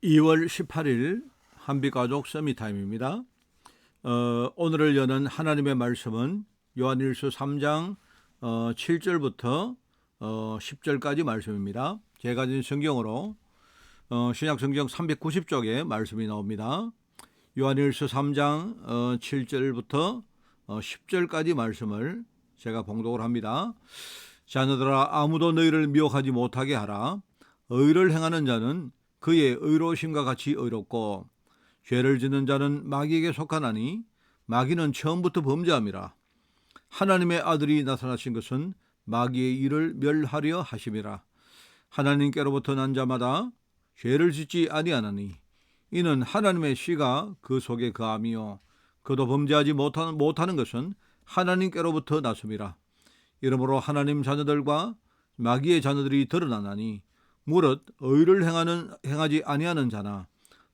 2월 18일 한빛가족 서밋타임입니다. 오늘을 여는 하나님의 말씀은 요한일서 3장 7절부터 10절까지 말씀입니다. 제가 가진 성경으로 신약성경 390쪽에 말씀이 나옵니다. 요한일서 3장 7절부터 10절까지 말씀을 제가 봉독을 합니다. 자녀들아, 아무도 너희를 미혹하지 못하게 하라. 의를 행하는 자는 그의 의로우심과 같이 의롭고 죄를 짓는 자는 마귀에게 속하나니 마귀는 처음부터 범죄함이라. 하나님의 아들이 나타나신 것은 마귀의 일을 멸하려 하심이라. 하나님께로부터 난 자마다 죄를 짓지 아니하나니 이는 하나님의 씨가 그 속에 거함이요 그도 범죄하지 못하는 것은 하나님께로부터 났음이라. 이러므로 하나님 자녀들과 마귀의 자녀들이 드러나나니 무릇 의를 행하지 아니하는 자나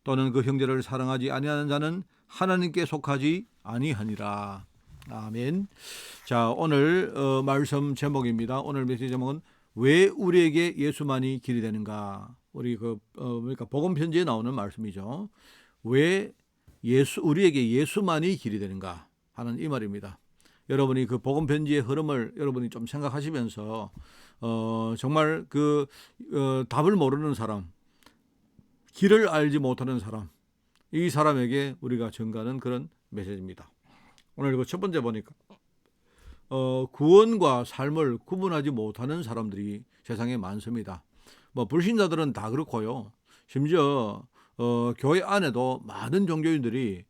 또는 그 형제를 사랑하지 아니하는 자는 하나님께 속하지 아니하니라. 아멘. 자, 오늘 말씀 제목입니다. 오늘 메시지 제목은 왜 우리에게 예수만이 길이 되는가? 우리 그러니까 복음 편지에 나오는 말씀이죠. 왜 우리에게 예수만이 길이 되는가 하는 이 말입니다. 여러분이 그 복음 편지의 흐름을 여러분이 좀 생각하시면서 정말 답을 모르는 사람, 길을 알지 못하는 사람, 이 사람에게 우리가 전가하는 그런 메시지입니다. 오늘 그 첫 번째 보니까 구원과 삶을 구분하지 못하는 사람들이 세상에 많습니다. 불신자들은 다 그렇고요. 심지어 교회 안에도 많은 종교인들이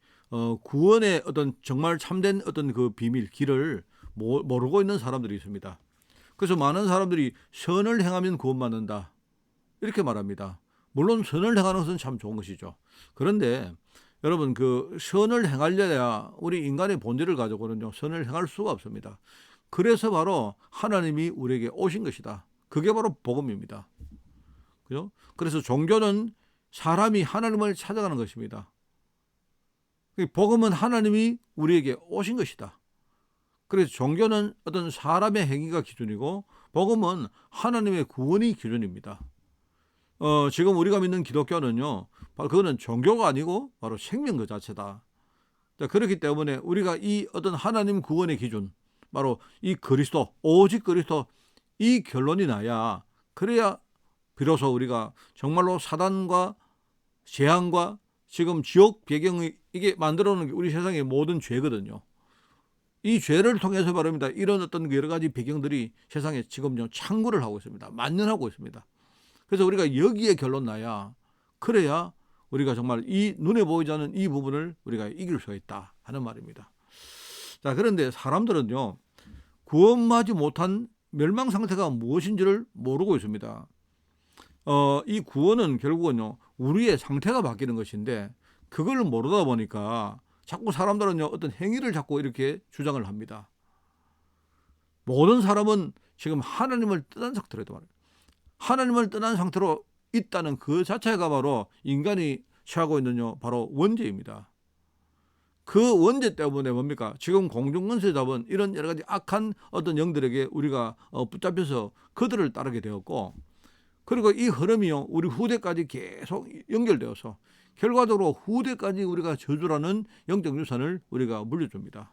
구원의 어떤 정말 참된 어떤 그 비밀, 길을 모르고 있는 사람들이 있습니다. 그래서 많은 사람들이 선을 행하면 구원받는다 이렇게 말합니다. 물론 선을 행하는 것은 참 좋은 것이죠. 그런데 여러분, 그 선을 행하려야 우리 인간의 본질을 가지고는요 선을 행할 수가 없습니다. 그래서 바로 하나님이 우리에게 오신 것이다. 그게 바로 복음입니다. 그죠? 그래서 종교는 사람이 하나님을 찾아가는 것입니다. 복음은 하나님이 우리에게 오신 것이다. 그래서 종교는 어떤 사람의 행위가 기준이고 복음은 하나님의 구원이 기준입니다. 지금 우리가 믿는 기독교는요, 바로 그거는 종교가 아니고 바로 생명 그 자체다. 그렇기 때문에 우리가 이 어떤 하나님 구원의 기준, 바로 이 그리스도, 오직 그리스도, 이 결론이 나야, 그래야 비로소 우리가 정말로 사단과 재앙과 지금 지옥 배경이 이게 만들어 놓은 게 우리 세상의 모든 죄거든요. 이 죄를 통해서 말입니다. 이런 어떤 여러 가지 배경들이 세상에 지금요 창구를 하고 있습니다. 만연하고 있습니다. 그래서 우리가 여기에 결론 나야, 그래야 우리가 정말 이 눈에 보이지 않는 이 부분을 우리가 이길 수가 있다 하는 말입니다. 자, 그런데 사람들은요 구원하지 못한 멸망 상태가 무엇인지를 모르고 있습니다. 이 구원은 결국은요 우리의 상태가 바뀌는 것인데 그걸 모르다 보니까 자꾸 사람들은요 어떤 행위를 자꾸 이렇게 주장을 합니다. 모든 사람은 지금 하나님을 떠난 상태로 말해요. 하나님을 떠난 상태로 있다는 그 자체가 바로 인간이 취하고 있는 바로 원죄입니다. 그 원죄 때문에 뭡니까? 지금 공중권세 잡은 이런 여러 가지 악한 어떤 영들에게 우리가 붙잡혀서 그들을 따르게 되었고, 그리고 이 흐름이요 우리 후대까지 계속 연결되어서 결과적으로 후대까지 우리가 저주라는 영적 유산을 우리가 물려줍니다.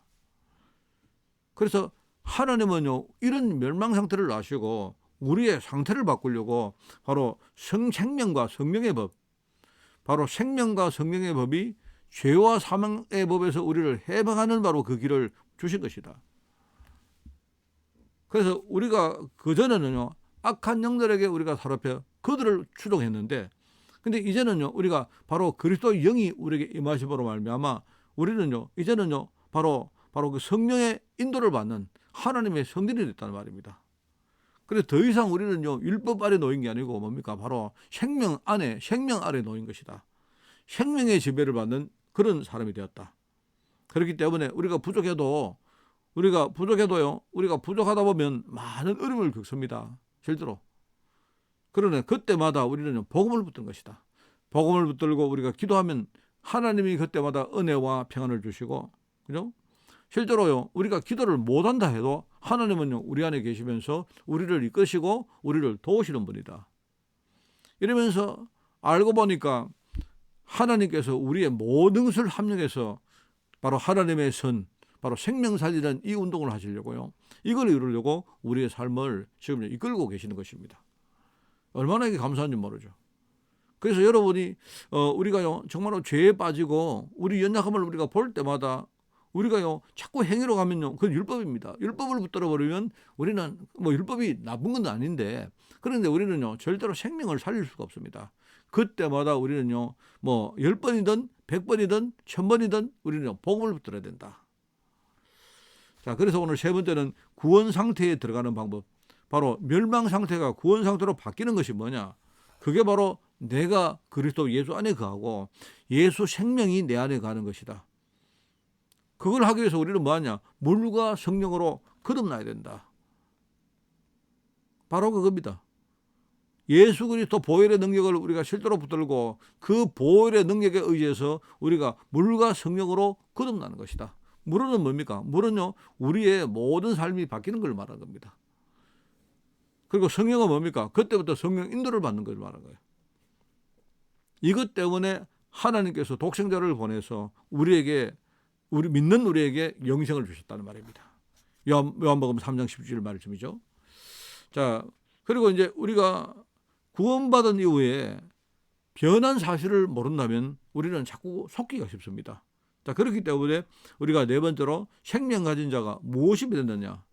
그래서 하나님은요 이런 멸망 상태를 아시고 우리의 상태를 바꾸려고 바로 생명과 성령의 법, 바로 생명과 성령의 법이 죄와 사망의 법에서 우리를 해방하는 바로 그 길을 주신 것이다. 그래서 우리가 그전에는요 악한 영들에게 우리가 사로잡혀 그들을 추종했는데, 근데 이제는요 우리가 바로 그리스도의 영이 우리에게 임하심으로 말미암아 우리는요 이제는요 바로 그 성령의 인도를 받는 하나님의 성전이 됐다는 말입니다. 그래서 더 이상 우리는요 율법 아래 놓인 게 아니고 뭡니까? 바로 생명 아래 놓인 것이다. 생명의 지배를 받는 그런 사람이 되었다. 그렇기 때문에 우리가 부족해도요 우리가 부족하다 보면 많은 어려움을 겪습니다. 실제로. 그러나 그때마다 우리는 복음을 붙든 것이다. 복음을 붙들고 우리가 기도하면 하나님이 그때마다 은혜와 평안을 주시고, 그죠? 실제로요 우리가 기도를 못한다 해도 하나님은요 우리 안에 계시면서 우리를 이끄시고 우리를 도우시는 분이다. 이러면서 알고 보니까 하나님께서 우리의 모든 것을 합력해서 바로 하나님의 선, 바로 생명 살리는 이 운동을 하시려고요. 이걸 이루려고 우리의 삶을 지금 이끌고 계시는 것입니다. 얼마나 이게 감사한지 모르죠. 그래서 여러분이 우리가요 정말로 죄에 빠지고 우리 연약함을 우리가 볼 때마다 우리가요 자꾸 행위로 가면요 그건 율법입니다. 율법을 붙들어 버리면 우리는 뭐 율법이 나쁜 건 아닌데 그런데 우리는요 절대로 생명을 살릴 수가 없습니다. 그때마다 우리는요 뭐 10번이든 100번이든 1000번이든 우리는 복음을 붙들어야 된다. 자, 그래서 오늘 세 번째는 구원 상태에 들어가는 방법. 바로 멸망 상태가 구원 상태로 바뀌는 것이 뭐냐? 그게 바로 내가 그리스도 예수 안에 거하고 예수 생명이 내 안에 가는 것이다. 그걸 하기 위해서 우리는 뭐하냐? 물과 성령으로 거듭나야 된다. 바로 그겁니다. 예수 그리스도 보혈의 능력을 우리가 실제로 붙들고 그 보혈의 능력에 의해서 우리가 물과 성령으로 거듭나는 것이다. 물은 뭡니까? 물은요 우리의 모든 삶이 바뀌는 걸 말하는 겁니다. 그리고 성령은 뭡니까? 그때부터 성령 인도를 받는 걸 말하는 거예요. 이것 때문에 하나님께서 독생자를 보내서 우리 믿는 우리에게 영생을 주셨다는 말입니다. 요한복음 3장 17절 말씀이죠. 자, 그리고 이제 우리가 구원받은 이후에 변한 사실을 모른다면 우리는 자꾸 속기가 쉽습니다. 자, 그렇기 때문에 우리가 네 번째로 생명 가진 자가 무엇이 됐느냐?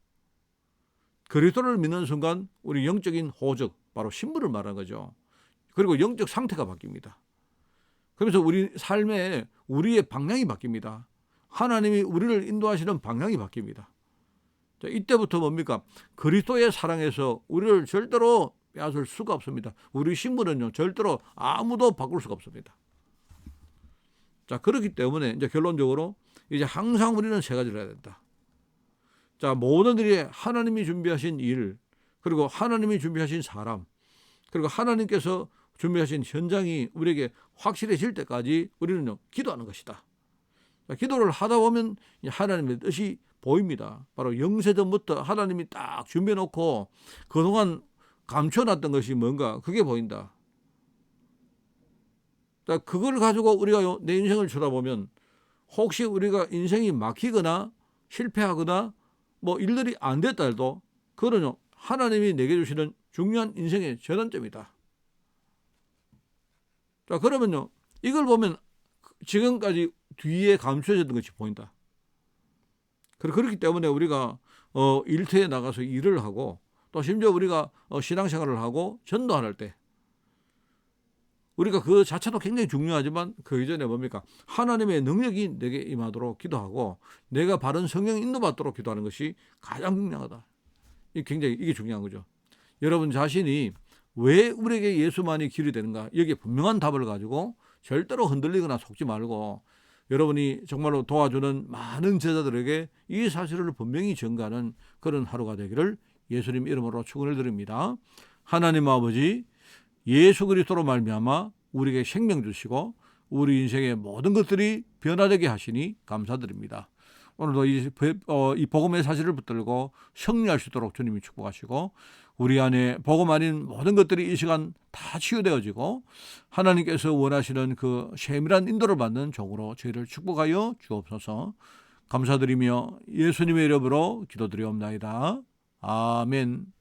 그리스도를 믿는 순간 우리 영적인 호적, 바로 신분을 말하는 거죠. 그리고 영적 상태가 바뀝니다. 그러면서 우리 삶에 우리의 방향이 바뀝니다. 하나님이 우리를 인도하시는 방향이 바뀝니다. 자, 이때부터 뭡니까? 그리스도의 사랑에서 우리를 절대로 빼앗을 수가 없습니다. 우리 신분은요 절대로 아무도 바꿀 수가 없습니다. 자, 그렇기 때문에 이제 결론적으로 이제 항상 우리는 세 가지를 해야 된다. 자, 모든 일이 하나님이 준비하신 일, 그리고 하나님이 준비하신 사람, 그리고 하나님께서 준비하신 현장이 우리에게 확실해질 때까지 우리는요 기도하는 것이다. 자, 기도를 하다 보면 하나님의 뜻이 보입니다. 바로 영세전부터 하나님이 딱 준비해놓고 그동안 감춰놨던 것이 뭔가 그게 보인다. 자, 그걸 가지고 우리가 내 인생을 쳐다보면 혹시 우리가 인생이 막히거나 실패하거나 뭐 일들이 안 됐다 해도 그거는요 하나님이 내게 주시는 중요한 인생의 전환점이다. 자, 그러면요 이걸 보면 지금까지 뒤에 감춰졌던 것이 보인다. 그렇기 때문에 우리가 일터에 나가서 일을 하고 또 심지어 우리가 신앙생활을 하고 전도할 때 우리가 그 자체도 굉장히 중요하지만 그 이전에 뭡니까? 하나님의 능력이 내게 임하도록 기도하고 내가 바른 성령 인도받도록 기도하는 것이 가장 중요하다. 이게 중요한 거죠. 여러분 자신이 왜 우리에게 예수만이 길이 되는가? 여기에 분명한 답을 가지고 절대로 흔들리거나 속지 말고 여러분이 정말로 도와주는 많은 제자들에게 이 사실을 분명히 전가하는 그런 하루가 되기를 예수님 이름으로 축원을 드립니다. 하나님 아버지, 예수 그리스도로 말미암아 우리에게 생명 주시고 우리 인생의 모든 것들이 변화되게 하시니 감사드립니다. 오늘도 이 복음의 사실을 붙들고 승리할 수 있도록 주님이 축복하시고 우리 안에 복음 아닌 모든 것들이 이 시간 다 치유되어지고 하나님께서 원하시는 그 세밀한 인도를 받는 종으로 저희를 축복하여 주옵소서. 감사드리며 예수님의 이름으로 기도드리옵나이다. 아멘.